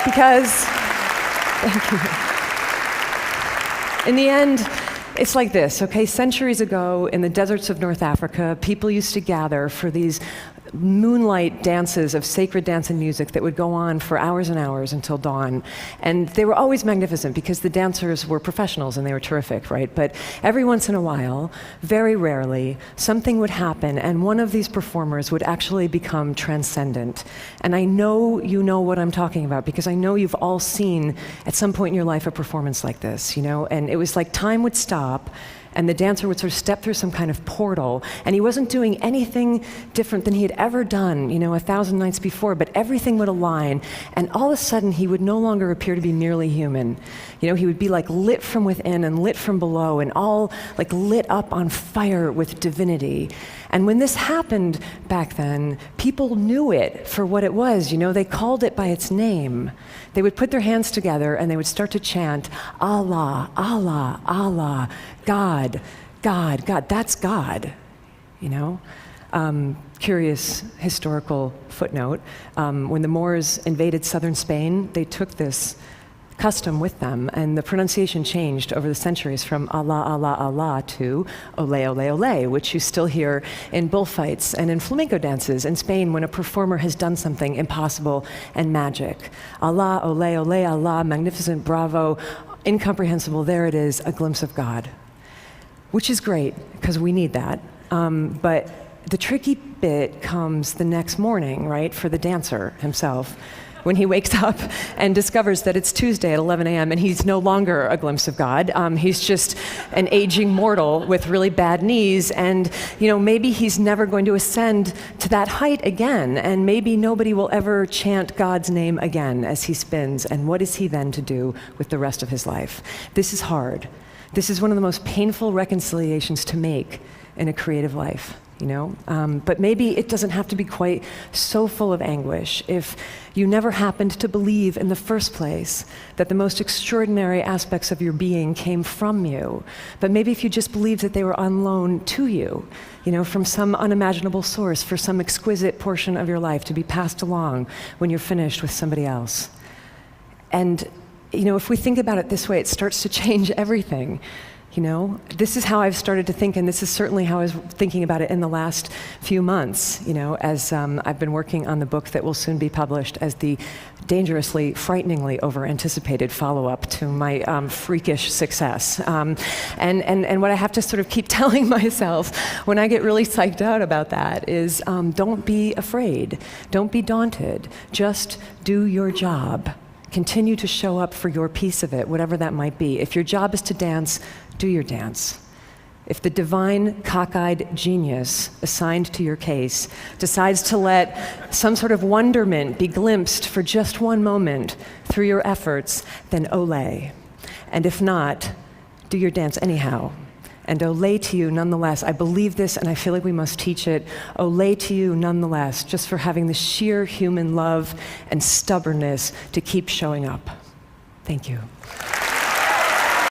Because, thank you. In the end, it's like this, okay? Centuries ago, in the deserts of North Africa, people used to gather for these moonlight dances of sacred dance and music that would go on for hours and hours until dawn. And they were always magnificent because the dancers were professionals and they were terrific, right? But every once in a while, very rarely, something would happen and one of these performers would actually become transcendent. And I know you know what I'm talking about because I know you've all seen at some point in your life a performance like this, you know? And it was like time would stop and the dancer would sort of step through some kind of portal, and he wasn't doing anything different than he had ever done, you know, 1,000 nights before, but everything would align, and all of a sudden he would no longer appear to be merely human. You know, he would be like lit from within and lit from below, and all like lit up on fire with divinity. And when this happened back then, people knew it for what it was, you know, they called it by its name. They would put their hands together and they would start to chant, Allah, Allah, Allah, God, God, God, that's God, you know? Curious historical footnote. When the Moors invaded southern Spain, they took this custom with them, and the pronunciation changed over the centuries from Allah, Allah, Allah to Ole, Ole, Ole, which you still hear in bullfights and in flamenco dances in Spain when a performer has done something impossible and magic. Allah, Ole, Ole, Allah, magnificent, bravo, incomprehensible, there it is, a glimpse of God. Which is great, because we need that. But the tricky bit comes the next morning, right, for the dancer himself, when he wakes up and discovers that it's Tuesday at 11 a.m. and he's no longer a glimpse of God. He's just an aging mortal with really bad knees, and you know, maybe he's never going to ascend to that height again, and maybe nobody will ever chant God's name again as he spins, and what is he then to do with the rest of his life? This is hard. This is one of the most painful reconciliations to make in a creative life, you know? But maybe it doesn't have to be quite so full of anguish if you never happened to believe in the first place that the most extraordinary aspects of your being came from you. But maybe if you just believed that they were on loan to you, you know, from some unimaginable source for some exquisite portion of your life to be passed along when you're finished with somebody else. And you know, if we think about it this way, it starts to change everything. You know, this is how I've started to think, and this is certainly how I was thinking about it in the last few months, you know, as I've been working on the book that will soon be published as the dangerously, frighteningly over-anticipated follow-up to my freakish success. And what I have to sort of keep telling myself when I get really psyched out about that is don't be afraid, don't be daunted, just do your job. Continue to show up for your piece of it, whatever that might be. If your job is to dance, do your dance. If the divine, cockeyed genius assigned to your case decides to let some sort of wonderment be glimpsed for just one moment through your efforts, then ole. And if not, do your dance anyhow. And ole to you nonetheless. I believe this and I feel like we must teach it. Ole to you nonetheless, just for having the sheer human love and stubbornness to keep showing up. Thank you.